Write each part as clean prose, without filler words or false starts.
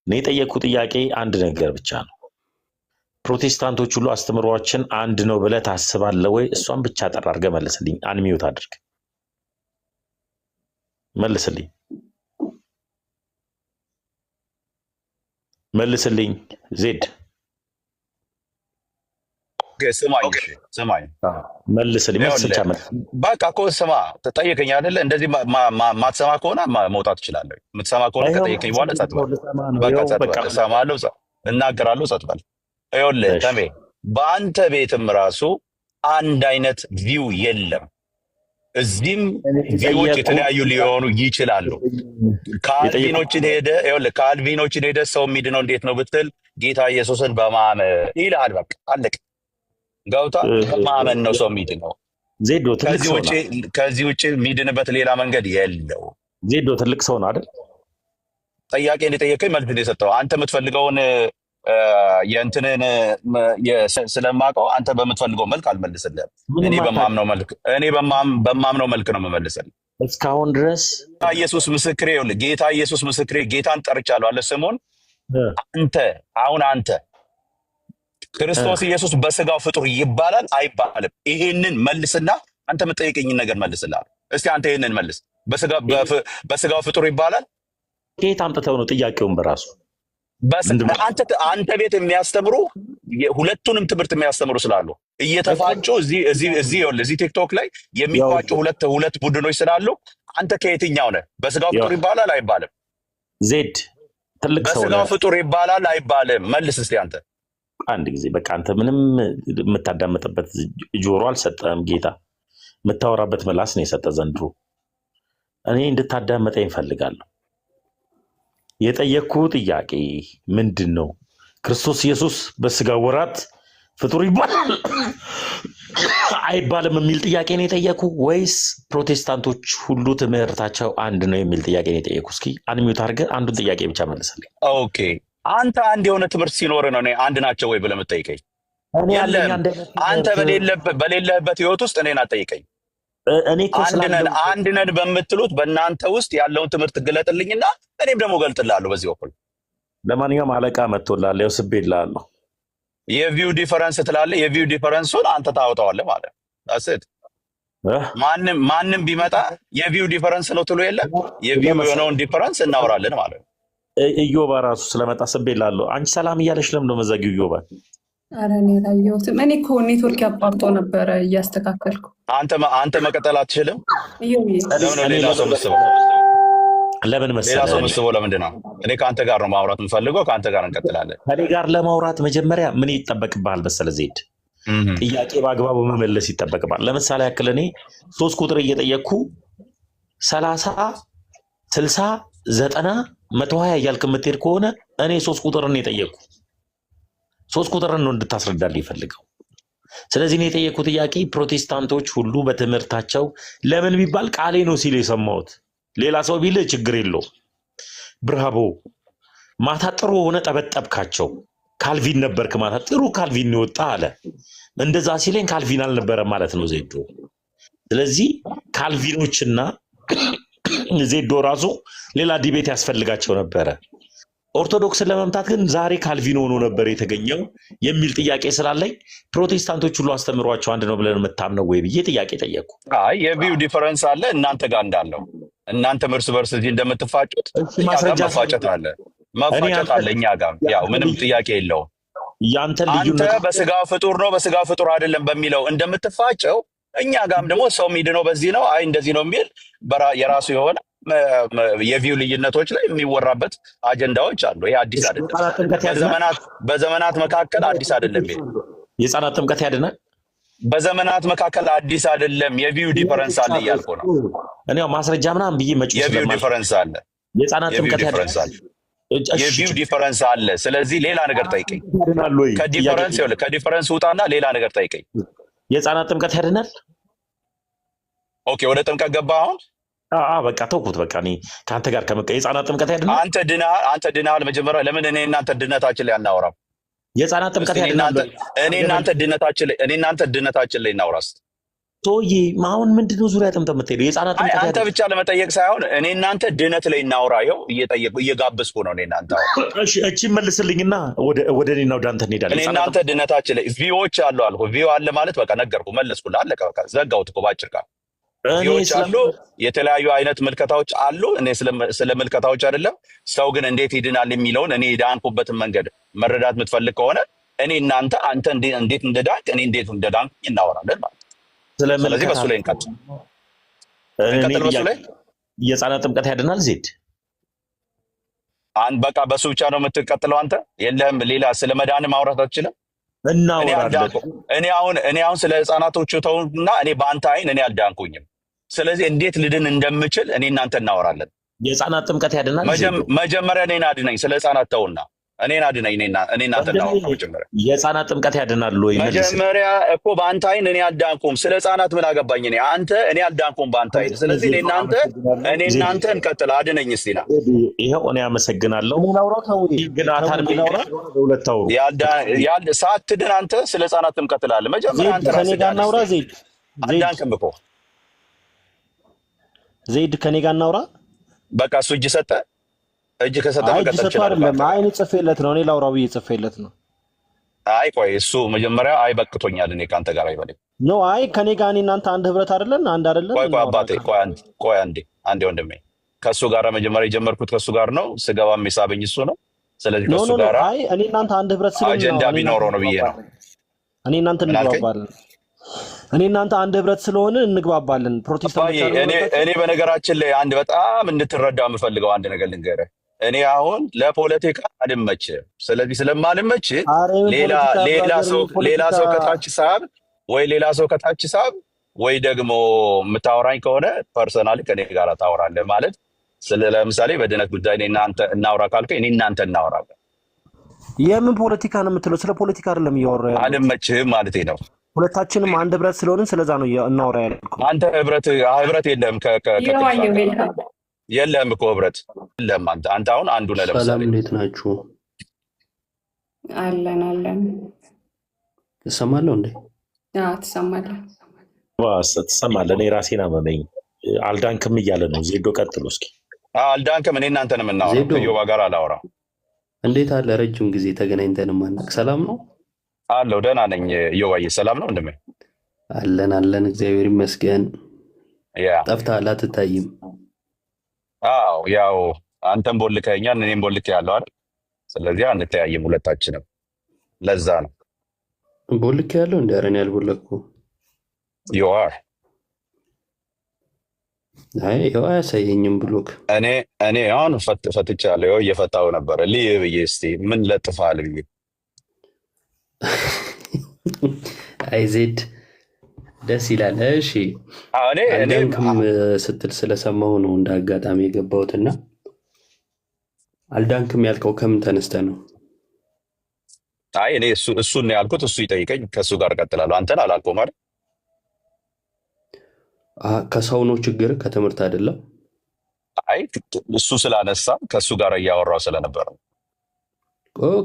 እኔ የጠየቅኩት ጥያቄ አንድ ነገር ብቻ ነው። ፕሮቴስታንቶች ሁሉ አስተምሯችን አንድ ነው ብለህ ታስባለህ ወይ? እሷን ብቻ ጠራ አድርገህ መልስልኝ። አንሚዩት አድርግ መልስልኝ፣ መልስልኝ ዜድ ስማኝ መልስልኝ። መልስ ብቻ መልስ። በቃ እኮ ስማ፣ ተጠየቀኝ አይደለ? እንደዚህ ማትሰማ ከሆነ መውጣት ትችላለህ። የምትሰማ ከሆነ ከጠየቀኝ በኋላ ጸጥ በል። በቃ ጸጥ በል። እሰማለሁ፣ እናገራለሁ፣ ጸጥ በል። ይኸውልህ ተሜ፣ በአንተ ቤትም ራሱ አንድ አይነት ቪው የለም። እዚህም ቪዎች የተለያዩ ሊሆኑ ይችላሉ። ካልቪኖችን ሄደ ሰው የሚድነው እንዴት ነው ብትል ጌታ ኢየሱስን በማመን ይልሃል። በቃ አለቅ። ገብታ በማመን ነው ሰው የሚድነው። ዜዶ ትልቅ ሰው ነው። ከዚህ ውጭ የሚድንበት ሌላ መንገድ የለው። ዜዶ ትልቅ ሰው ነው አይደል? ጥያቄ እንደጠየቀኝ መልስ የሰጠው አንተ የምትፈልገውን የእንትንን ስለማውቀው አንተ በምትፈልገው መልክ አልመልስልህም። እኔ በማምነው መልክ ነው የምመልስልህ። እስካሁን ድረስ ኢየሱስ ምስክሬ፣ ጌታ ኢየሱስ ምስክሬ፣ ጌታን ጠርቻለሁ አለ ስምዖን። አንተ ክርስቶስ ኢየሱስ በስጋው ፍጡር ይባላል አይባልም? ይሄንን መልስና አንተ የምትጠይቀኝን ነገር መልስልሃለሁ። እስቲ አንተ ይሄንን መልስ። በስጋው ፍጡር ይባላል? ከየት አምጥተው ነው ጥያቄውን? በራሱ አንተ ቤት የሚያስተምሩ ሁለቱንም ትምህርት የሚያስተምሩ ስላሉ እየተፋጩ እዚህ ቲክቶክ ላይ የሚፋጩ ሁለት ቡድኖች ስላሉ አንተ ከየትኛው ነህ? በስጋው ፍጡር ይባላል አይባልም? ዜድ ትልቅ ሰው በስጋው ፍጡር ይባላል አይባልም? መልስ እስቲ አንተ። አንድ ጊዜ በቃ አንተ ምንም የምታዳምጥበት ጆሮ አልሰጠህም ጌታ። የምታወራበት ምላስ ነው የሰጠ ዘንድሮ። እኔ እንድታዳመጠኝ እፈልጋለሁ። የጠየቅኩ ጥያቄ ምንድን ነው? ክርስቶስ ኢየሱስ በስጋ ወራት ፍጡር ይባላል አይባልም የሚል ጥያቄ ነው የጠየኩ፣ ወይስ ፕሮቴስታንቶች ሁሉ ትምህርታቸው አንድ ነው የሚል ጥያቄ ነው የጠየኩ? እስኪ አንሚዩት አድርገህ አንዱን ጥያቄ ብቻ መልስልኝ። ኦኬ፣ አንተ አንድ የሆነ ትምህርት ሲኖር ነው እኔ አንድ ናቸው ወይ ብለህ የምትጠይቀኝ? አንተ በሌለህበት ህይወት ውስጥ እኔን አትጠይቀኝ። አንድ ነን በምትሉት በእናንተ ውስጥ ያለውን ትምህርት ግለጥልኝና እኔም ደግሞ ገልጥልሃለሁ በዚህ በኩል። ለማንኛውም አለቃ መጥቶልሃል፣ ያው ስቤልሃለሁ። የቪው ዲፈረንስ ትላለህ። የቪው ዲፈረንሱን አንተ ታወጣዋለህ ማለት አስት ማንም ቢመጣ የቪው ዲፈረንስ ነው ትሎ የለም። የቪው የሆነውን ዲፈረንስ እናወራለን ማለት ነው። ኢዮባ ራሱ ስለመጣ ስቤልሃለሁ። አንቺ ሰላም እያለሽ ለምን ነው መዛጊው ኢዮባ? ኧረ እኔ ታየሁትም። እኔ እኮ ኔትወርክ ያቋርጦ ነበረ እያስተካከልኩ። አንተ መቀጠል አትችልም? ሌላ ሰው መስበው ለምን መሰለህ? ሌላ ሰው መስበው ለምንድን ነው? እኔ ከአንተ ጋር ነው ማውራት የምፈልገው። ከአንተ ጋር እንቀጥላለን። ከኔ ጋር ለማውራት መጀመሪያ ምን ይጠበቅብሃል መሰለህ ዜድ? ጥያቄ በአግባቡ መመለስ ይጠበቅብሃል። ለምሳሌ ያክል እኔ 3 ቁጥር እየጠየቅኩ 30 60 90 120 እያልክ የምትሄድ ከሆነ እኔ 3 ቁጥርን የጠየቅኩ 3 ቁጥርን ነው እንድታስረዳልኝ ይፈልገው። ስለዚህ እኔ የጠየቅኩ ጥያቄ ፕሮቴስታንቶች ሁሉ በትምህርታቸው ለምን ቢባል ቃሌ ነው ሲል የሰማሁት። ሌላ ሰው ቢል ችግር የለው። ብራቦ ማታ ጥሩ ሆነ ጠበጠብካቸው። ካልቪን ነበርክ ማታ ጥሩ ካልቪን ይወጣ አለ። እንደዛ ሲለኝ ካልቪን አልነበረ ማለት ነው ዜዶ። ስለዚህ ካልቪኖችና ዜዶ ራሱ ሌላ ዲቤት ያስፈልጋቸው ነበረ። ኦርቶዶክስን ለመምታት ግን ዛሬ ካልቪን ሆኖ ነበር የተገኘው የሚል ጥያቄ ስላለኝ ፕሮቴስታንቶች ሁሉ አስተምሯቸው አንድ ነው ብለን የምታምነው ወይ ብዬ ጥያቄ ጠየቁ። የቪው ዲፈረንስ አለ እናንተ ጋር እንዳለው። እናንተ እርስ በርስ እዚህ እንደምትፋጩት መፋጨት አለ እኛ ጋር። ያው ምንም ጥያቄ የለውም። አንተ በስጋ ፍጡር ነው በስጋ ፍጡር አይደለም በሚለው እንደምትፋጨው እኛ ጋርም ደግሞ ሰው የሚድነው በዚህ ነው አይ እንደዚህ ነው የሚል የራሱ የሆነ የቪው ልዩነቶች ላይ የሚወራበት አጀንዳዎች አሉ። ይሄ አዲስ አይደለም። በዘመናት መካከል አዲስ አይደለም። የህፃናት ጥምቀት ያድናል። በዘመናት መካከል አዲስ አይደለም። የቪው ዲፈረንስ አለ እያልኩ ነው። እኔ ማስረጃ ምናምን ብዬ መጪው የቪው ዲፈረንስ አለ። የህፃናት ጥምቀት ያድናል። የቪው ዲፈረንስ አለ። ስለዚህ ሌላ ነገር ጠይቀኝ። ከዲፈረንስ ውጣና ሌላ ነገር ጠይቀኝ። የህፃናት ጥምቀት ያድናል። ኦኬ፣ ወደ ጥምቀት ገባ አሁን። በቃ ተውኩት። በቃ እኔ ከአንተ ጋር የህፃናት ጥምቀት ያድናል። አንተ ድናል። መጀመሪያ ለምን እኔ እናንተ ድነታችን ላይ አናወራም? የህፃናት ጥምቀት ያድናል። እኔ እናንተ ድነታችን ላይ እናውራስ። ሰውዬ አሁን ምንድነው ዙሪያ ጥምጥም የምትሄደው? የህፃናት ጥምቀት አንተ ብቻ ለመጠየቅ ሳይሆን እኔ እናንተ ድነት ላይ እናውራ። ይኸው እየጋበዝኩ ነው። እኔ እናንተ እቺ መልስልኝና ወደ እኔና ወደ አንተ እንሄዳለን። እኔ እናንተ ድነታችን ላይ ቪዎች አሉ አልኩ። ቪው አለ ማለት በቃ ነገርኩ፣ መለስኩልህ፣ አለቀ በቃ ዘጋሁት እኮ ባጭር ቃል። ቪዎች አሉ፣ የተለያዩ አይነት ምልከታዎች አሉ። እኔ ስለ ምልከታዎች አይደለም፣ ሰው ግን እንዴት ይድናል የሚለውን እኔ የዳንኩበትን መንገድ መረዳት የምትፈልግ ከሆነ እኔ እናንተ አንተ እንዴት እንደዳንክ እኔ እንዴት እንደዳንክ እናወራለን ማለት ነው። ስለዚህ በሱ ላይ እንቀጥል። በሱ ላይ የህፃናት ጥምቀት ያድናል። ዜድ በቃ በሱ ብቻ ነው የምትቀጥለው አንተ? የለህም ሌላ ስለ መዳን ማውራት አትችልም? እኔ አሁን ስለ ህፃናቶቹ ተውና እኔ በአንተ አይን እኔ አልዳንኩኝም። ስለዚህ እንዴት ልድን እንደምችል እኔ እናንተ እናወራለን። የህፃናት ጥምቀት ያድናል። መጀመሪያ እኔን አድነኝ። ስለ ህፃናት ተውና እኔን አድነኝ። እኔ እናንተ እናወራ። መጀመሪያ የህፃናት ጥምቀት ያድናል ወይ? መጀመሪያ እኮ በአንተ አይን እኔ አልዳንኩም። ስለ ህፃናት ምን አገባኝ? እኔ አልዳንኩም በአንተ አይን። ስለዚህ እኔ እናንተ እንቀጥል። አድነኝ እስቲ ና። ይኸው እኔ አመሰግናለሁ። ግን አታር ሳትድን አንተ ስለ ህፃናት ትምቀጥላለህ። መጀመሪያ አንተ ራስህ እናውራ። አልዳንክም እኮ ዜድ ከኔ ጋር እናውራ። በቃ እሱ እጅ ሰጠ። እጅ ከሰጠ መቀጠል ይችላል። አይን ጽፌለት ነው። እኔ ላውራው ብዬ ጽፌለት ነው። አይ ቆይ እሱ መጀመሪያ አይ በቅቶኛል እኔ ካንተ ጋር አይበልም ነው። አይ ከኔ ጋር እኔ እናንተ አንድ ህብረት አይደለን? አንድ አይደለን? ቆይ አባቴ ቆይ አንዴ ወንድሜ ከሱ ጋር መጀመሪያ የጀመርኩት ከሱ ጋር ነው። ስገባም የሳበኝ እሱ ነው። ስለዚህ ከሱ ጋር አይ እኔ እናንተ አንድ ህብረት ስለሆነ አጀንዳ ቢኖረው ነው ብዬ ነው። እኔ እናንተ እንግባባለን። እኔ እናንተ አንድ ህብረት ስለሆነ እንግባባለን። ፕሮቴስታንት እኔ በነገራችን ላይ አንድ በጣም እንድትረዳ የምፈልገው አንድ ነገር ልንገርህ። እኔ አሁን ለፖለቲካ አልመችም። ስለዚህ ስለማልመች ሌላ ሰው ከታች ሳብ ወይ ደግሞ የምታወራኝ ከሆነ ፐርሰናሊ ከኔ ጋር ታወራለህ ማለት ለምሳሌ በድነት ጉዳይ እናንተ እናውራ ካልከኝ እኔ እናንተ እናወራለን። የምን ፖለቲካ ነው የምትለው? ስለ ፖለቲካ አይደለም እያወራ ያለው። አልመችህም ማለቴ ነው። ሁለታችንም አንድ ህብረት ስለሆንን ስለዛ ነው እናወራ ያልኩት። አንተ ህብረት የለም የለም እኮ ህብረት የለም። አንተ አሁን አንዱ ነህ። ለምሳሌ ሰላም፣ እንዴት ናችሁ? አለን ትሰማለህ እንዴ? ትሰማለህ? ትሰማለህ? እኔ ራሴን አመመኝ። አልዳንክም እያለ ነው ዜዶ። ቀጥሎ እስኪ። አልዳንክም። እኔ እናንተን የምናወራው ከዮባ ጋር አላወራም። እንዴት አለ? ረጅም ጊዜ ተገናኝተን ማናቅ። ሰላም ነው አለው። ደህና ነኝ ዮባዬ። ሰላም ነው እንደምን? አለን እግዚአብሔር ይመስገን። ጠፍተሃል፣ አትታይም። አዎ ያው አንተም ቦልከኛል እኔም ቦልኬያለሁ አይደል? ስለዚህ አንተያይም ሁለታችንም። ለዛ ነው ቦልኬያለሁ። እንደ አረን ያልቦለኩ ዮአር ያው አያሳየኝም ብሎክ። እኔ አሁን ፈትቻለሁ። እየፈታሁ ነበረ ልይ ብዬ እስኪ ምን ለጥፋል ብዬ። አይ ዜድ ደስ ይላል። እሺ አልዳንክም ስትል ስለሰማሁ ነው እንደ አጋጣሚ የገባሁትና፣ አልዳንክም ያልከው ከምን ተነስተ ነው? አይ እኔ እሱን ነው ያልኩት። እሱ ይጠይቀኝ፣ ከእሱ ጋር እቀጥላለሁ። አንተን አላልኩም አይደል? ከሰው ነው ችግር፣ ከትምህርት አይደለም። አይ እሱ ስላነሳ ከእሱ ጋር እያወራው ስለነበረ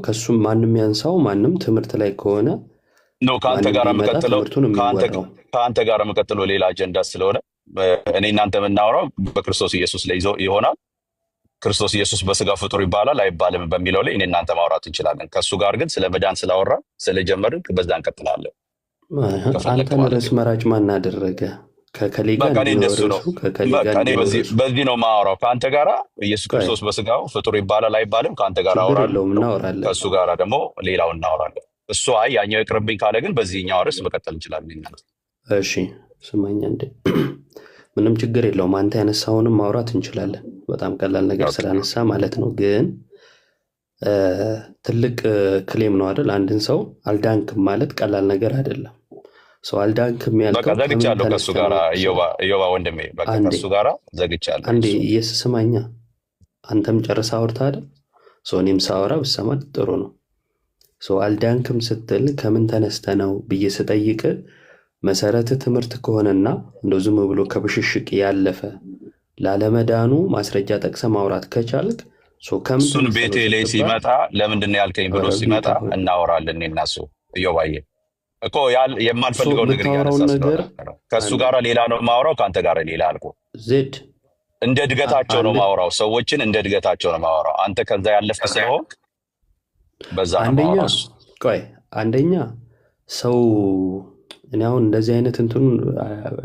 ከእሱም ማንም ያንሳው ማንም ትምህርት ላይ ከሆነ ነው ከአንተ ጋር የምቀጥለው ሌላ አጀንዳ ስለሆነ እኔ እናንተ የምናወራው በክርስቶስ ኢየሱስ ላይ ይሆናል። ክርስቶስ ኢየሱስ በስጋ ፍጡር ይባላል አይባልም በሚለው ላይ እኔ እናንተ ማውራት እንችላለን። ከእሱ ጋር ግን ስለ መዳን ስላወራ ስለጀመርን በዛ እንቀጥላለን። አንተን ርዕስ መራጭ ማን አደረገ? ከከሌ ጋር በዚህ ነው ማወራው። ከአንተ ጋር ኢየሱስ ክርስቶስ በስጋው ፍጡር ይባላል አይባልም ከአንተ ጋር አወራለሁ። ከእሱ ጋር ደግሞ ሌላው እናወራለን። እሱ አይ ያኛው ይቅርብኝ ካለ ግን በዚህኛው ርዕስ መቀጠል እንችላለን። እሺ ስማኛ እንዴ፣ ምንም ችግር የለውም። አንተ ያነሳውንም ማውራት እንችላለን። በጣም ቀላል ነገር ስላነሳ ማለት ነው። ግን ትልቅ ክሌም ነው አይደል? አንድን ሰው አልዳንክም ማለት ቀላል ነገር አይደለም። ሰው አልዳንክም ያልከው በቃ ዘግቻለሁ ከሱ ጋር እዮባ ወንድሜ፣ በቃ ከሱ ጋር ዘግቻለሁ። አንዴ ስማኛ፣ አንተም ጨርሳ አውርታ አይደል? ሰው እኔም ሳወራ ብሰማ ጥሩ ነው። ሰው አልዳንክም ስትል ከምን ተነስተ ነው ብዬ ስጠይቅ መሰረት ትምህርት ከሆነና እንደው ዝም ብሎ ከብሽሽቅ ያለፈ ላለመዳኑ ማስረጃ ጠቅሰ ማውራት ከቻልክ እሱን ቤቴ ላይ ሲመጣ ለምንድን ነው ያልከኝ ብሎ ሲመጣ እናወራለን። እኔ እና እሱ እዮባዬ እኮ የማልፈልገው ነገር እያነሳ ስለሆነ ከእሱ ጋር ሌላ ነው ማውራው፣ ከአንተ ጋር ሌላ አልኩ። ዜድ እንደ እድገታቸው ነው ማውራው፣ ሰዎችን እንደ እድገታቸው ነው ማውራው። አንተ ከዛ ያለፍክ ስለሆንክ በዛ ነው ማውራው። ቆይ አንደኛ ሰው እኔ አሁን እንደዚህ አይነት እንትን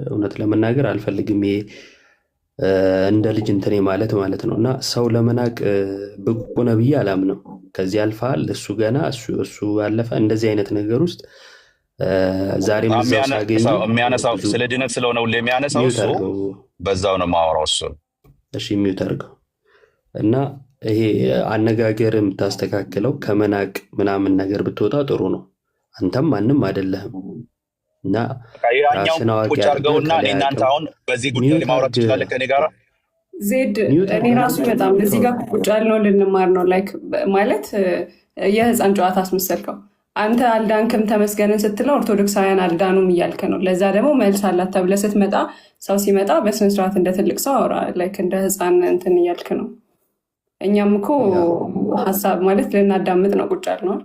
እውነት ለመናገር አልፈልግም። ይሄ እንደ ልጅ እንትኔ ማለት ነው። እና ሰው ለመናቅ ብቁ ነው ብዬ አላምንም። ከዚህ አልፈሃል፣ እሱ ገና እሱ አለፈ። እንደዚህ አይነት ነገር ውስጥ ዛሬም እዛው ሳገኝ የሚያነሳው ስለ ድነት ስለሆነ ሁሌ የሚያነሳው እሱ በዛው ነው ማወራው እሱ። እሺ ሚውት አድርገው እና ይሄ አነጋገር የምታስተካክለው ከመናቅ ምናምን ነገር ብትወጣ ጥሩ ነው። አንተም ማንም አይደለህም እና ያኛው ቁጭ አድርገውና እናንተ አሁን በዚህ ጉዳይ ላይ ማውራት ትችላለህ ከኔ ጋር ዜድ። እኔ ራሱ በጣም እዚህ ጋር ቁጭ ያልነው ልንማር ነው። ላይክ ማለት የህፃን ጨዋታ አስመሰልከው። አንተ አልዳንክም ተመስገንን ስትለው ኦርቶዶክሳውያን አልዳኑም እያልክ ነው። ለዛ ደግሞ መልስ አላት ተብለህ ስትመጣ ሰው ሲመጣ በስነስርዓት እንደ ትልቅ ሰው አውራ፣ ላይክ እንደ ህፃን እንትን እያልክ ነው። እኛም እኮ ሀሳብ ማለት ልናዳምጥ ነው ቁጭ ያልነው።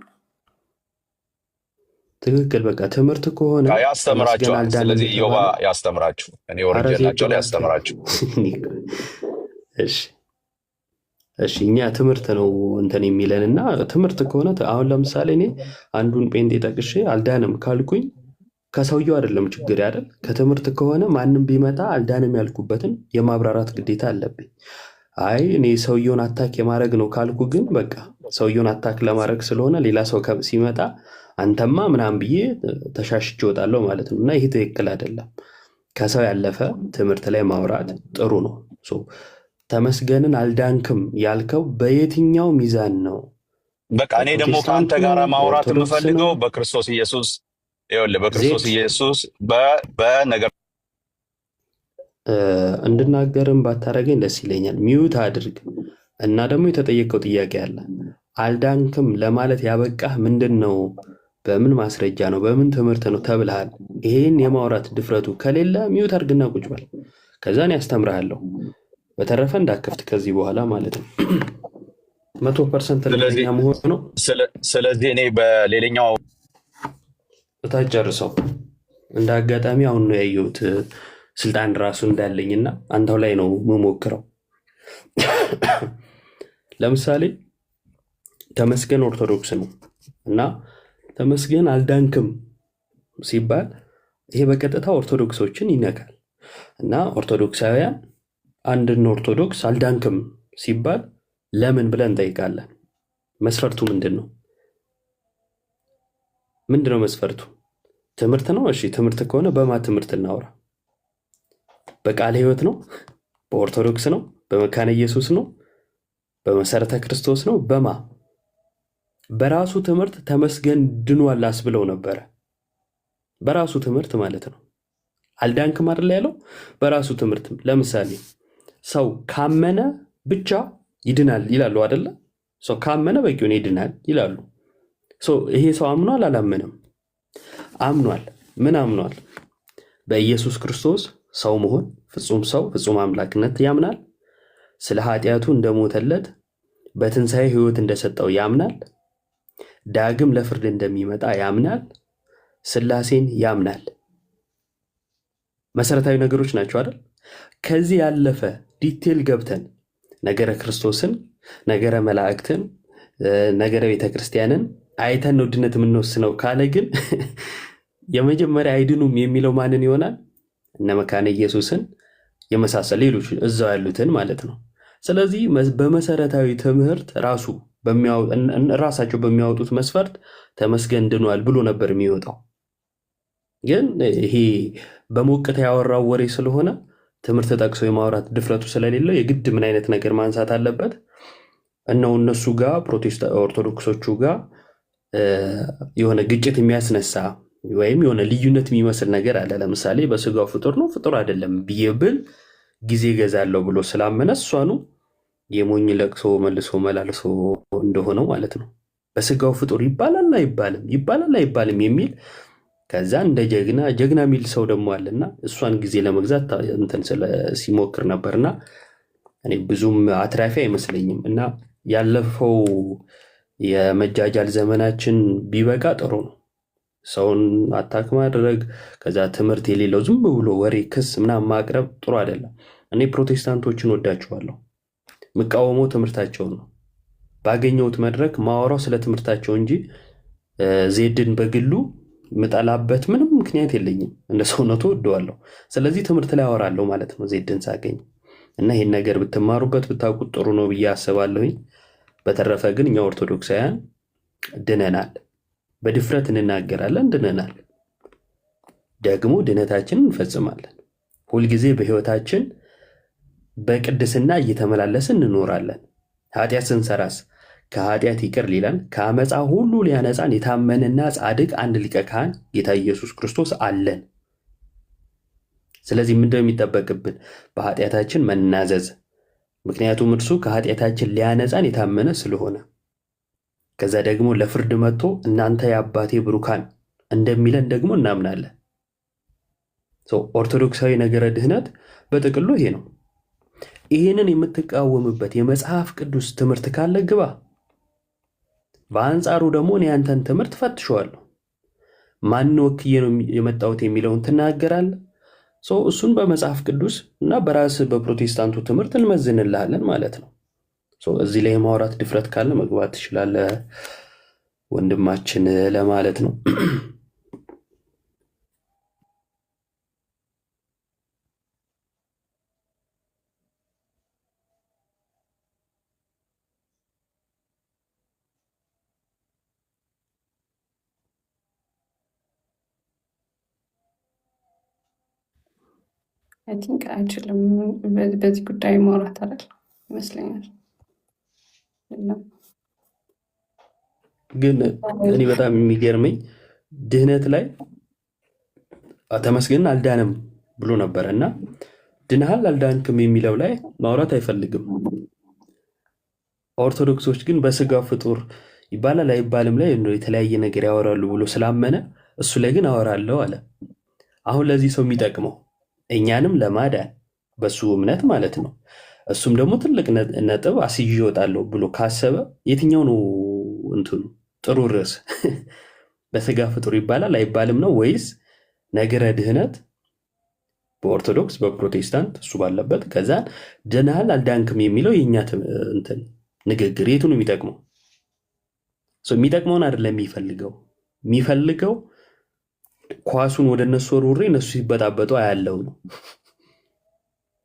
ትክክል። በቃ ትምህርት ከሆነ ያስተምራቸዋል። ስለዚህ ዮባ ያስተምራችሁ፣ እኔ ወርጀላቸው ላይ ያስተምራችሁ። እሺ እኛ ትምህርት ነው እንትን የሚለን እና ትምህርት ከሆነ አሁን ለምሳሌ እኔ አንዱን ጴንጤ ጠቅሼ አልዳንም ካልኩኝ ከሰውየው አይደለም ችግር አይደል። ከትምህርት ከሆነ ማንም ቢመጣ አልዳንም ያልኩበትን የማብራራት ግዴታ አለብኝ። አይ እኔ ሰውየውን አታክ የማድረግ ነው ካልኩ ግን በቃ ሰውየውን አታክ ለማድረግ ስለሆነ ሌላ ሰው ሲመጣ አንተማ ምናምን ብዬ ተሻሽቼ እወጣለሁ ማለት ነው። እና ይሄ ትክክል አይደለም። ከሰው ያለፈ ትምህርት ላይ ማውራት ጥሩ ነው። ተመስገንን አልዳንክም ያልከው በየትኛው ሚዛን ነው? በቃ እኔ ደግሞ ከአንተ ጋር ማውራት የምፈልገው በክርስቶስ ኢየሱስ በክርስቶስ ኢየሱስ በነገር እንድናገርም ባታረገኝ ደስ ይለኛል። ሚዩት አድርግ እና ደግሞ የተጠየቀው ጥያቄ አለ። አልዳንክም ለማለት ያበቃህ ምንድን ነው? በምን ማስረጃ ነው? በምን ትምህርት ነው ተብልሃል? ይሄን የማውራት ድፍረቱ ከሌለ ሚዩት አድርግና ቁጭ በል። ከዛን ያስተምርሃለሁ። በተረፈ እንዳከፍት ከዚህ በኋላ ማለት ነው 100% ለኛ መሆን ነው። ስለዚህ እኔ በሌላኛው ተጨርሰው እንደ አጋጣሚ አሁን ነው ያየሁት ስልጣን ራሱ እንዳለኝና አንተው ላይ ነው የምሞክረው። ለምሳሌ ተመስገን ኦርቶዶክስ ነው እና ተመስገን አልዳንክም ሲባል ይሄ በቀጥታ ኦርቶዶክሶችን ይነካል እና ኦርቶዶክሳውያን አንድን ኦርቶዶክስ አልዳንክም ሲባል ለምን ብለን እንጠይቃለን። መስፈርቱ ምንድን ነው? ምንድነው መስፈርቱ? ትምህርት ነው። እሺ ትምህርት ከሆነ በማ ትምህርት እናውራ? በቃለ ሕይወት ነው? በኦርቶዶክስ ነው? በመካነ ኢየሱስ ነው? በመሰረተ ክርስቶስ ነው? በማ? በራሱ ትምህርት ተመስገን ድኗል አስብለው ነበረ። በራሱ ትምህርት ማለት ነው። አልዳንክም አይደል ያለው? በራሱ ትምህርት። ለምሳሌ ሰው ካመነ ብቻ ይድናል ይላሉ አይደለ? ሰው ካመነ በቂውን ይድናል ይላሉ። ይሄ ሰው አምኗል አላመነም? አምኗል። ምን አምኗል? በኢየሱስ ክርስቶስ ሰው መሆን፣ ፍጹም ሰው ፍጹም አምላክነት ያምናል። ስለ ኃጢአቱ እንደሞተለት በትንሣኤ ሕይወት እንደሰጠው ያምናል። ዳግም ለፍርድ እንደሚመጣ ያምናል። ሥላሴን ያምናል። መሰረታዊ ነገሮች ናቸው አይደል? ከዚህ ያለፈ ዲቴል ገብተን ነገረ ክርስቶስን፣ ነገረ መላእክትን፣ ነገረ ቤተ ክርስቲያንን አይተን ነው ድነት የምንወስነው ካለ ግን የመጀመሪያ አይድኑም የሚለው ማንን ይሆናል? እነ መካነ ኢየሱስን የመሳሰል ሌሎች እዛው ያሉትን ማለት ነው። ስለዚህ በመሰረታዊ ትምህርት ራሳቸው በሚያወጡት መስፈርት ተመስገን ድኗል ብሎ ነበር የሚወጣው። ግን ይሄ በሞቅታ ያወራው ወሬ ስለሆነ ትምህርት ጠቅሶ የማውራት ድፍረቱ ስለሌለው የግድ ምን አይነት ነገር ማንሳት አለበት? እነሱ ጋር ኦርቶዶክሶቹ ጋር የሆነ ግጭት የሚያስነሳ ወይም የሆነ ልዩነት የሚመስል ነገር አለ። ለምሳሌ በስጋው ፍጡር ነው ፍጡር አይደለም ብዬ ብል ጊዜ ገዛለሁ ብሎ ስላመነ እሷኑ የሞኝ ለቅሶ መልሶ መላልሶ እንደሆነው ማለት ነው። በስጋው ፍጡር ይባላል አይባልም፣ ይባላል አይባልም የሚል ከዛ እንደ ጀግና የሚል ሰው ደግሞ አለና እሷን ጊዜ ለመግዛት እንትን ሲሞክር ነበርና እኔ ብዙም አትራፊ አይመስለኝም። እና ያለፈው የመጃጃል ዘመናችን ቢበቃ ጥሩ ነው። ሰውን አታክ ማድረግ፣ ከዛ ትምህርት የሌለው ዝም ብሎ ወሬ ክስ ምናምን ማቅረብ ጥሩ አይደለም። እኔ ፕሮቴስታንቶችን ወዳቸዋለሁ። የምቃወመው ትምህርታቸውን ነው። ባገኘሁት መድረክ ማወራው ስለ ትምህርታቸው እንጂ ዜድን በግሉ ምጠላበት ምንም ምክንያት የለኝም። እንደ ሰውነቱ ወደዋለሁ። ስለዚህ ትምህርት ላይ አወራለሁ ማለት ነው ዜድን ሳገኝ እና ይህን ነገር ብትማሩበት ብታውቁት ጥሩ ነው ብዬ አስባለሁኝ። በተረፈ ግን እኛ ኦርቶዶክሳውያን ድነናል፣ በድፍረት እንናገራለን። ድነናል፣ ደግሞ ድነታችንን እንፈጽማለን። ሁልጊዜ በህይወታችን በቅድስና እየተመላለስን እንኖራለን። ኃጢአት ስንሰራስ ከኃጢአት ይቅር ሊለን ከአመፃ ሁሉ ሊያነፃን የታመንና ጻድቅ አንድ ሊቀ ካህን ጌታ ኢየሱስ ክርስቶስ አለን። ስለዚህ ምንድነው የሚጠበቅብን? በኃጢአታችን መናዘዝ። ምክንያቱም እርሱ ከኃጢአታችን ሊያነፃን የታመነ ስለሆነ። ከዛ ደግሞ ለፍርድ መጥቶ እናንተ የአባቴ ብሩካን እንደሚለን ደግሞ እናምናለን። ኦርቶዶክሳዊ ነገረ ድህነት በጥቅሉ ይሄ ነው። ይህንን የምትቃወምበት የመጽሐፍ ቅዱስ ትምህርት ካለ ግባ። በአንጻሩ ደግሞ እኔ ያንተን ትምህርት ፈትሸዋለሁ። ማን ወክዬ ነው የመጣሁት የሚለውን ትናገራለህ። እሱን በመጽሐፍ ቅዱስ እና በራስ በፕሮቴስታንቱ ትምህርት እንመዝንልሃለን ማለት ነው። እዚህ ላይ የማውራት ድፍረት ካለ መግባት ትችላለህ ወንድማችን ለማለት ነው። አይ ቲንክ አይችልም። በዚህ ጉዳይ ማውራት አይደል ይመስለኛል። ግን እኔ በጣም የሚገርመኝ ድህነት ላይ ተመስገን አልዳንም ብሎ ነበረ እና ድነሃል አልዳንክም የሚለው ላይ ማውራት አይፈልግም። ኦርቶዶክሶች ግን በስጋ ፍጡር ይባላል አይባልም ላይ የተለያየ ነገር ያወራሉ ብሎ ስላመነ እሱ ላይ ግን አወራለሁ አለ። አሁን ለዚህ ሰው የሚጠቅመው እኛንም ለማዳን በሱ እምነት ማለት ነው። እሱም ደግሞ ትልቅ ነጥብ አስይዤ እወጣለሁ ብሎ ካሰበ የትኛው ነው እንትኑ ጥሩ ርዕስ? በስጋ ፍጡር ይባላል አይባልም ነው ወይስ ነገረ ድህነት በኦርቶዶክስ በፕሮቴስታንት እሱ ባለበት ከዛ ድነሃል አልዳንክም የሚለው የእኛ እንትን ንግግር የቱ ነው የሚጠቅመው? የሚጠቅመውን አይደለም የሚፈልገው ኳሱን ወደ እነሱ ወርውሬ እነሱ ሲበጣበጡ አያለው ነው።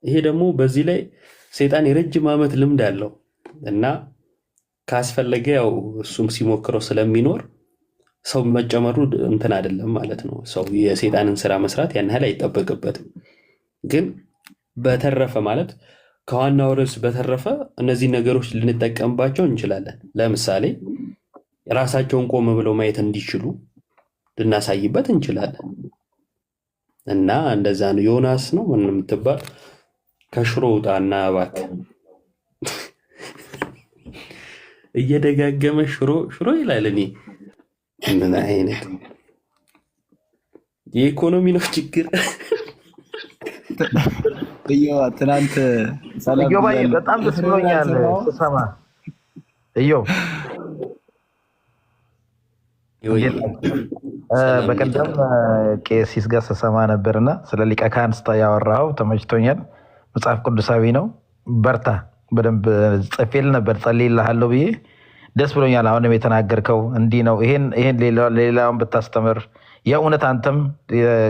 ይሄ ደግሞ በዚህ ላይ ሰይጣን የረጅም ዓመት ልምድ አለው እና ካስፈለገ ያው እሱም ሲሞክረው ስለሚኖር ሰው መጨመሩ እንትን አይደለም ማለት ነው። ሰው የሰይጣንን ስራ መስራት ያን ያህል አይጠበቅበትም። ግን በተረፈ ማለት ከዋናው ርዕስ በተረፈ እነዚህ ነገሮች ልንጠቀምባቸው እንችላለን። ለምሳሌ ራሳቸውን ቆም ብለው ማየት እንዲችሉ ልናሳይበት እንችላለን እና እንደዛ ነው። ዮናስ ነው ምን የምትባል ከሽሮ ውጣና እባክህ እየደጋገመ ሽሮ ይላል። እኔ ምን አይነት የኢኮኖሚ ነው ችግር? ትናንት በጣም ደስ ብሎኛል ስሰማ በቀደም ቄስ ጋር ስሰማ ነበርና ስለ ሊቀ ካህን ያወራው ተመችቶኛል። መጽሐፍ ቅዱሳዊ ነው። በርታ። በደንብ ጽፌልህ ነበር ጸልይልሃለሁ ብዬ ደስ ብሎኛል። አሁንም የተናገርከው እንዲህ ነው። ይሄን ሌላውን ብታስተምር የእውነት አንተም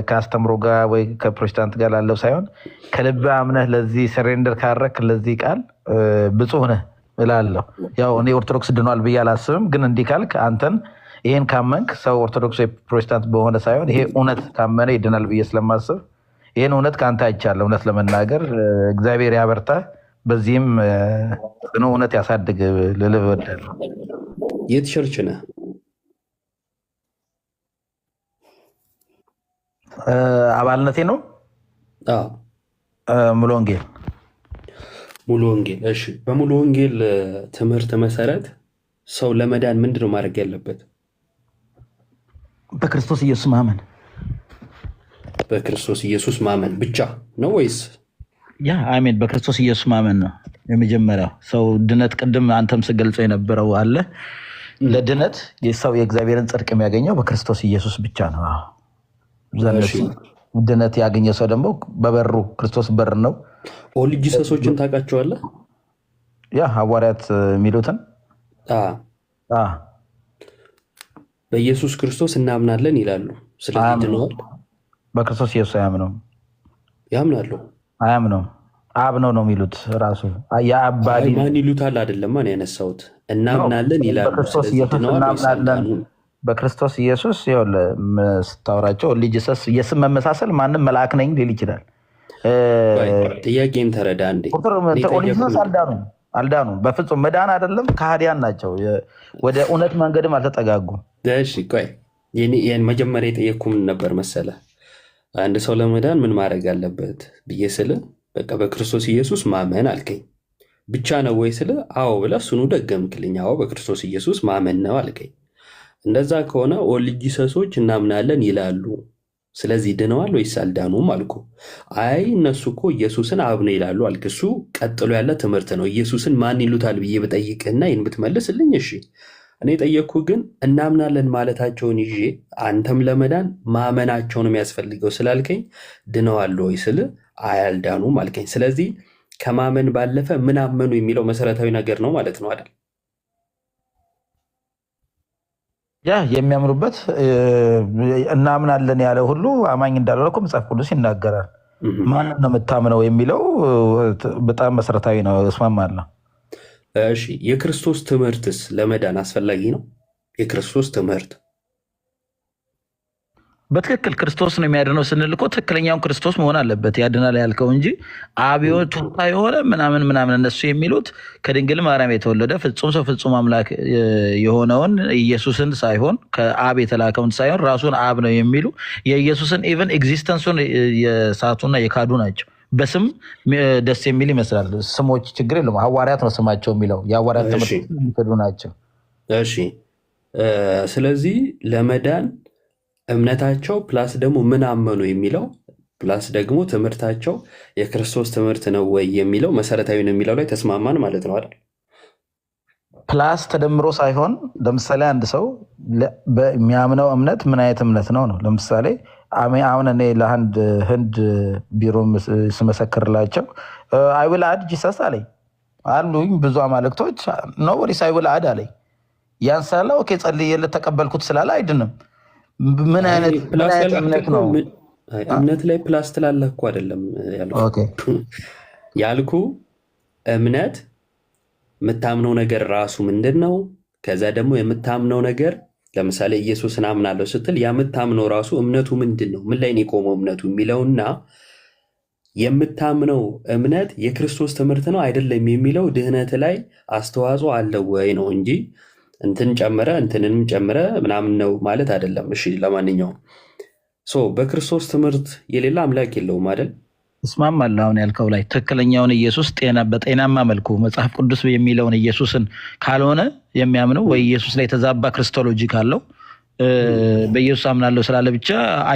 ከአስተምሮ ጋር ወይ ከፕሮቴስታንት ጋር ላለው ሳይሆን ከልብ አምነህ ለዚህ ሰሬንደር ካረክ ለዚህ ቃል ብፁዕ ነህ እላለሁ። ያው እኔ ኦርቶዶክስ ድኗል ብዬ አላስብም፣ ግን እንዲህ ካልክ አንተን ይሄን ካመንክ ሰው ኦርቶዶክስ ወይ ፕሮቴስታንት በሆነ ሳይሆን ይሄ እውነት ካመነ ይድናል ብዬ ስለማስብ ይህን እውነት ከአንተ አይቻለሁ። እውነት ለመናገር እግዚአብሔር ያበርታ፣ በዚህም ጽኑ እውነት ያሳድግ ልልህ እወዳለሁ። የት ቸርች ነህ? አባልነቴ ነው ሙሉ ወንጌል። ሙሉ ወንጌል። እሺ፣ በሙሉ ወንጌል ትምህርት መሰረት ሰው ለመዳን ምንድን ነው ማድረግ ያለበት? በክርስቶስ ኢየሱስ ማመን። በክርስቶስ ኢየሱስ ማመን ብቻ ነው ወይስ? ያ አሜን። በክርስቶስ ኢየሱስ ማመን ነው የመጀመሪያው ሰው ድነት። ቅድም አንተም ስገልጸው የነበረው አለ ለድነት የሰው የእግዚአብሔርን ጽድቅ የሚያገኘው በክርስቶስ ኢየሱስ ብቻ ነው። ድነት ያገኘ ሰው ደግሞ በበሩ ክርስቶስ በር ነው። ኦል ጂሰሶችን ታውቃቸዋለህ? ያ ሐዋርያት የሚሉትን በኢየሱስ ክርስቶስ እናምናለን ይላሉ። ስለዚህ ድነዋል። በክርስቶስ ኢየሱስ አያምነውም። ያምናሉ። አያምነውም። አብ ነው የሚሉት ራሱ የአባሊ ማን ይሉታል? አይደለም ማን ያነሳሁት እናምናለን ይላሉ። በክርስቶስ ኢየሱስ ስታወራቸው ጂሰስ የስም መመሳሰል ማንም መልአክ ነኝ ሊል ይችላል። ጥያቄን ተረዳ እንዴ። ጂሰስ አልዳኑም። በፍጹም መዳን አይደለም፣ ከሃዲያን ናቸው። ወደ እውነት መንገድም አልተጠጋጉም። እሺ ቆይ መጀመሪያ የጠየቅኩ ምን ነበር መሰለ? አንድ ሰው ለመዳን ምን ማድረግ አለበት ብዬ ስል በቃ በክርስቶስ ኢየሱስ ማመን አልከኝ። ብቻ ነው ወይ ስል አዎ ብለህ እሱኑ ደገምክልኝ። አዎ በክርስቶስ ኢየሱስ ማመን ነው አልከኝ። እንደዛ ከሆነ ኦል ጂሰሶች እናምናለን ይላሉ። ስለዚህ ድነዋል ወይስ አልዳኑም አልኩ። አይ እነሱ እኮ ኢየሱስን አብ ነው ይላሉ አልክ። እሱ ቀጥሎ ያለ ትምህርት ነው። ኢየሱስን ማን ይሉታል ብዬ ብጠይቅህና ይህን ብትመልስልኝ እሺ። እኔ ጠየቅኩ ግን እናምናለን ማለታቸውን ይዤ አንተም ለመዳን ማመናቸውን የሚያስፈልገው ስላልከኝ ድነዋል ወይ ስል አይ አልዳኑም አልከኝ። ስለዚህ ከማመን ባለፈ ምን አመኑ የሚለው መሰረታዊ ነገር ነው ማለት ነው አይደል? ያ የሚያምኑበት እናምናለን ያለ ሁሉ አማኝ እንዳልሆነ እኮ መጽሐፍ ቅዱስ ይናገራል። ማንን ነው የምታምነው የሚለው በጣም መሰረታዊ ነው። እስማማለሁ። እሺ የክርስቶስ ትምህርትስ ለመዳን አስፈላጊ ነው? የክርስቶስ ትምህርት በትክክል ክርስቶስ ነው የሚያድነው ስንል እኮ ትክክለኛውን ክርስቶስ መሆን አለበት ያድናል ያልከው እንጂ አብዮት የሆነ ምናምን እነሱ የሚሉት ከድንግል ማርያም የተወለደ ፍጹም ሰው ፍጹም አምላክ የሆነውን ኢየሱስን ሳይሆን ከአብ የተላከውን ሳይሆን ራሱን አብ ነው የሚሉ የኢየሱስን ኢቨን ኤግዚስተንሱን የሳቱና የካዱ ናቸው። በስም ደስ የሚል ይመስላል። ስሞች ችግር የለም። ሐዋርያት ነው ስማቸው የሚለው የሐዋርያት ትምህርት የሚከዱ ናቸው። እሺ ስለዚህ ለመዳን እምነታቸው ፕላስ ደግሞ ምን አመኑ የሚለው ፕላስ ደግሞ ትምህርታቸው የክርስቶስ ትምህርት ነው ወይ የሚለው መሰረታዊ ነው የሚለው ላይ ተስማማን ማለት ነው አይደል? ፕላስ ተደምሮ ሳይሆን ለምሳሌ አንድ ሰው የሚያምነው እምነት ምን አይነት እምነት ነው ነው። ለምሳሌ አሁን እኔ ለአንድ ህንድ ቢሮ ስመሰክርላቸው አይውል አድ ጂሰስ አለኝ አሉኝ ብዙ አማልክቶች ኖቦዲስ አይውል አድ አለኝ። ያን ስላለ ኦኬ ጸልዬለት ተቀበልኩት ስላለ አይድንም። ምን አይነት እምነት ነው? እምነት ላይ ፕላስ ትላለህ እኮ አይደለም ያልኩ። እምነት የምታምነው ነገር ራሱ ምንድን ነው? ከዛ ደግሞ የምታምነው ነገር ለምሳሌ ኢየሱስን አምናለሁ ስትል የምታምነው ራሱ እምነቱ ምንድን ነው? ምን ላይ ነው የቆመው እምነቱ የሚለውና የምታምነው እምነት የክርስቶስ ትምህርት ነው አይደለም የሚለው ድህነት ላይ አስተዋጽኦ አለው ወይ ነው እንጂ እንትን ጨምረ እንትንንም ጨምረ ምናምን ነው ማለት አይደለም። እሺ ለማንኛውም በክርስቶስ ትምህርት የሌላ አምላክ የለውም አይደል? እስማማለሁ። አሁን ያልከው ላይ ትክክለኛውን ኢየሱስ በጤናማ መልኩ መጽሐፍ ቅዱስ የሚለውን ኢየሱስን ካልሆነ የሚያምነው ወይ ኢየሱስ ላይ የተዛባ ክርስቶሎጂ ካለው በኢየሱስ አምናለሁ ስላለ ብቻ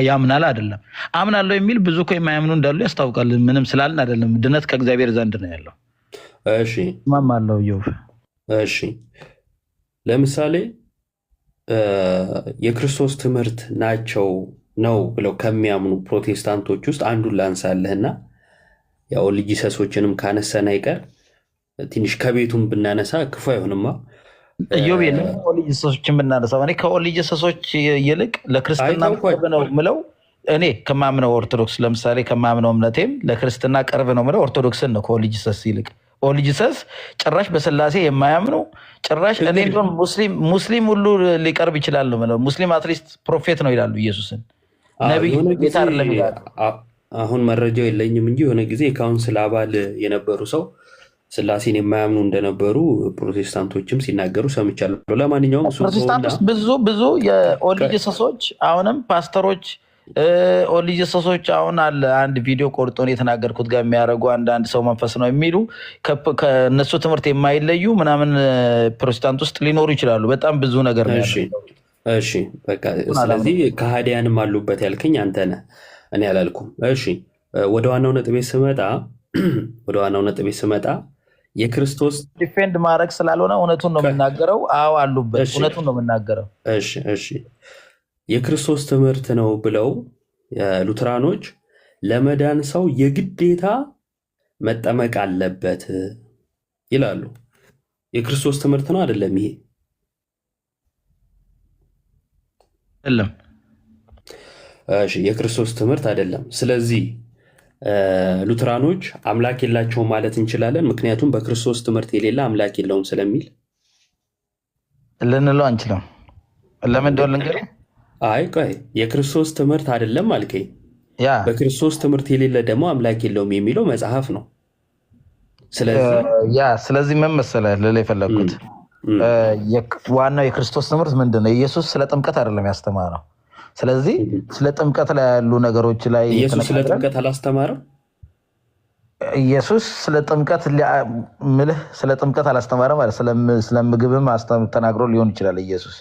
ያምናል አይደለም። አምናለሁ የሚል ብዙ እኮ የማያምኑ እንዳሉ ያስታውቃል። ምንም ስላልን አይደለም። ድነት ከእግዚአብሔር ዘንድ ነው ያለው። እሺ እስማማለሁ። እሺ ለምሳሌ የክርስቶስ ትምህርት ናቸው ነው ብለው ከሚያምኑ ፕሮቴስታንቶች ውስጥ አንዱን ላንሳለህና ያው ኦል ጂሰሶችንም ካነሳን አይቀር ትንሽ ከቤቱም ብናነሳ ክፉ አይሆንማ። ኢዮብ የለም ኦል ጂሰሶችን ብናነሳ እኔ ከኦል ጂሰሶች ይልቅ ለክርስትና ቅርብ ነው ምለው እኔ ከማምነው ኦርቶዶክስ ለምሳሌ ከማምነው እምነቴም ለክርስትና ቅርብ ነው ምለው ኦርቶዶክስን ነው ከኦል ጂሰስ ይልቅ። ኦል ጂሰስ ጭራሽ በስላሴ የማያምኑ ጭራሽ እኔ እንደውም ሙስሊም ሁሉ ሊቀርብ ይችላል ነው። ሙስሊም አትሊስት ፕሮፌት ነው ይላሉ ኢየሱስን ነቢይ ጌታ አይደለም ይላሉ። አሁን መረጃው የለኝም እንጂ የሆነ ጊዜ የካውንስል አባል የነበሩ ሰው ስላሴን የማያምኑ እንደነበሩ ፕሮቴስታንቶችም ሲናገሩ ሰምቻለሁ። ለማንኛውም ፕሮቴስታንቶች ብዙ የኦል ጂሰሶች አሁንም ፓስተሮች ኦል ጂሰሶች አሁን አለ አንድ ቪዲዮ ቆርጦን የተናገርኩት ጋር የሚያደርጉ አንዳንድ ሰው መንፈስ ነው የሚሉ ከነሱ ትምህርት የማይለዩ ምናምን ፕሮቴስታንት ውስጥ ሊኖሩ ይችላሉ። በጣም ብዙ ነገር ነው ያለው። እሺ በቃ ስለዚህ ከሃዲያንም አሉበት ያልከኝ አንተ ነህ፣ እኔ አላልኩም። እሺ ወደ ዋናው ነጥቤ ስመጣ የክርስቶስ ዲፌንድ ማድረግ ስላልሆነ እውነቱን ነው የምናገረው። አዎ አሉበት፣ እውነቱን ነው የምናገረው። እሺ የክርስቶስ ትምህርት ነው ብለው ሉትራኖች ለመዳን ሰው የግዴታ መጠመቅ አለበት ይላሉ። የክርስቶስ ትምህርት ነው አይደለም? ይሄ አይደለም። እሺ የክርስቶስ ትምህርት አይደለም። ስለዚህ ሉትራኖች አምላክ የላቸውም ማለት እንችላለን፣ ምክንያቱም በክርስቶስ ትምህርት የሌለ አምላክ የለውም ስለሚል ልንለው አንችልም። ለምን እንደሆነ ልንገርህ። አይ ቆይ የክርስቶስ ትምህርት አይደለም አልከኝ። በክርስቶስ ትምህርት የሌለ ደግሞ አምላክ የለውም የሚለው መጽሐፍ ነው። ስለዚህ ምን መሰለህ ልልህ የፈለግኩት ዋናው የክርስቶስ ትምህርት ምንድን ነው? ኢየሱስ ስለ ጥምቀት አይደለም ያስተማረው። ስለዚህ ስለ ጥምቀት ላይ ያሉ ነገሮች ላይ ኢየሱስ ስለ ጥምቀት አላስተማረም። ኢየሱስ ስለ ጥምቀት አላስተማረም ማለት ስለ ምግብም ተናግሮ ሊሆን ይችላል። ኢየሱስ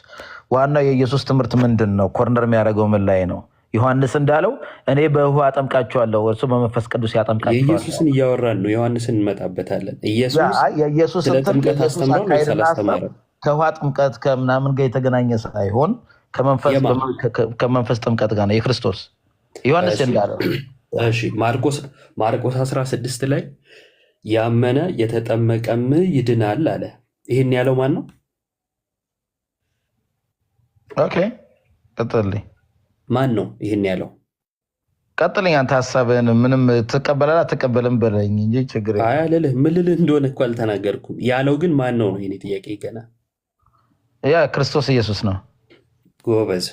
ዋናው የኢየሱስ ትምህርት ምንድን ነው? ኮርነር የሚያደርገው ምን ላይ ነው? ዮሐንስ እንዳለው እኔ በውሃ አጠምቃቸዋለሁ እርሱ በመንፈስ ቅዱስ ያጠምቃቸዋል። የኢየሱስን እያወራን ነው። ዮሐንስን እንመጣበታለን። ኢየሱስ ስለ ጥምቀት አስተምረው ነው አላስተማረም። ከውሃ ጥምቀት ከምናምን ጋር የተገናኘ ሳይሆን ከመንፈስ ጥምቀት ጋር ነው የክርስቶስ ዮሐንስ እንዳለው። እሺ ማርቆስ 16 ላይ ያመነ የተጠመቀም ይድናል አለ። ይህን ያለው ማን ነው? ኦኬ ቀጥልኝ። ማን ነው ይህን ያለው? ቀጥልኝ። አንተ ሀሳብህን ምንም ትቀበላለህ አትቀበልም በለኝ እንጂ ችግር የለም። አልልህ ምን ልልህ እንደሆነ እኮ አልተናገርኩም። ያለው ግን ማን ነው? የእኔ ጥያቄ ገና ክርስቶስ ኢየሱስ ነው። ጎበዝ።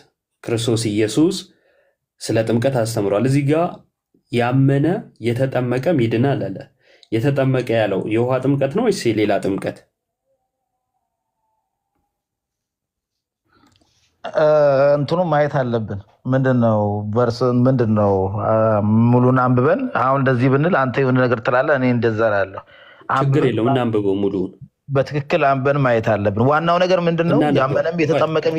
ክርስቶስ ኢየሱስ ስለ ጥምቀት አስተምሯል። እዚህ ጋር ያመነ የተጠመቀም ይድናል አለ። የተጠመቀ ያለው የውሃ ጥምቀት ነው ወይስ የሌላ ጥምቀት? እንትኑ ማየት አለብን። ምንድነው ሙሉን አንብበን አሁን እንደዚህ ብንል አንተ የሆነ ነገር ትላለህ፣ እኔ እንደዛ እላለሁ። ችግር የለውም እናንብበው ሙሉውን በትክክል አንበን ማየት አለብን። ዋናው ነገር ምንድነው? ያመነም የተጠመቀም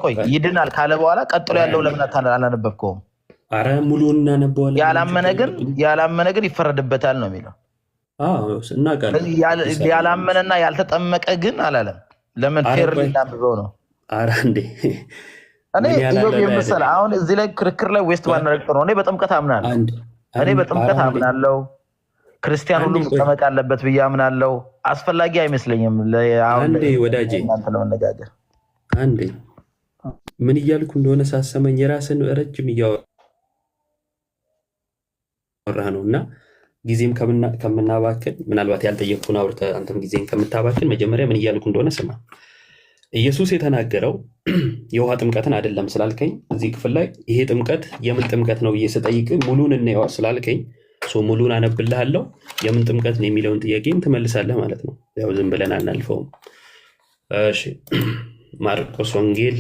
ቆይ ይድናል ካለ በኋላ ቀጥሎ ያለው ለምን አላነበብከውም? አረ ሙሉውን እናነበዋለን። ያላመነ ግን ይፈረድበታል ነው የሚለው። ያላመነና ያልተጠመቀ ግን አላለም። ለምን ፌር እናንብበው ነው። አረ እንዴ እኔ የምሰል አሁን እዚህ ላይ ክርክር ላይ ዌስት ባናረግ ነው። እኔ በጥምቀት አምናለሁ። ክርስቲያን ሁሉ መጠመቅ አለበት ብዬ አምናለሁ። አስፈላጊ አይመስለኝም። አንዴ ወዳጄ ለመነጋገር አንዴ ምን እያልኩ እንደሆነ ሳሰመኝ የራስን ረጅም እያወራህ ነው እና ጊዜም ከምናባክን ምናልባት ያልጠየቅኩን አውርተህ አንተም ጊዜም ከምታባክን መጀመሪያ ምን እያልኩ እንደሆነ ስማ። ኢየሱስ የተናገረው የውሃ ጥምቀትን አይደለም ስላልከኝ እዚህ ክፍል ላይ ይሄ ጥምቀት የምን ጥምቀት ነው ብዬ ስጠይቅ ሙሉን እናየው ስላልከኝ ሙሉን አነብልሃለሁ። የምን ጥምቀት ነው የሚለውን ጥያቄም ትመልሳለህ ማለት ነው። ያው ዝም ብለን አናልፈውም። እሺ ማርቆስ ወንጌል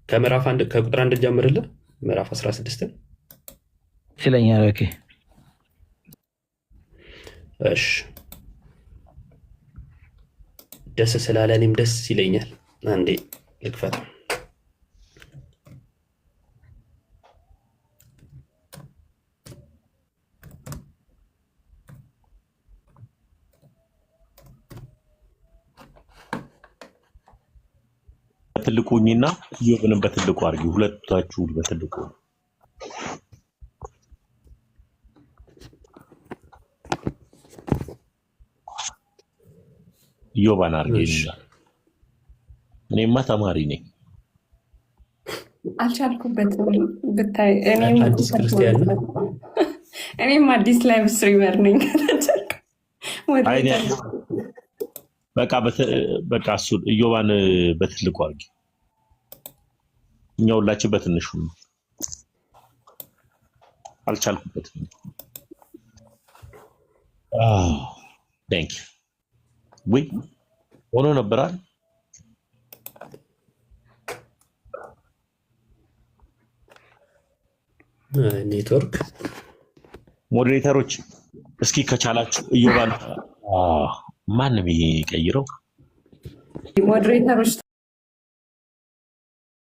ከምዕራፍ 1 ከቁጥር 1 ጀምርልህ። ምዕራፍ 16 ይለኛል። ኦኬ እሺ ደስ ስላለ እኔም ደስ ይለኛል። አንዴ ልክፈት። በትልቁኝና ኢዮብንም በትልቁ አድርጊ። ሁለታችሁ በትልቁ ኢዮብን አድርጊ። እኔማ ተማሪ ነኝ። አልቻልኩበትም ብታይ። አዲስ ክርስቲያን ነው። እኔም አዲስ ላይቭ ስትሪመር ነኝ። በቃ እሱ ኢዮብን በትልቁ አድርጊ። እኛ ሁላችን በትንሹ ነው። አልቻልኩበትም። ቴንክ ዩ ወይ ሆኖ ነበራል። ኔትወርክ ሞዴሬተሮች እስኪ ከቻላችሁ ኢዮብን ማንም ይሄ ቀይረው ሞዴሬተሮች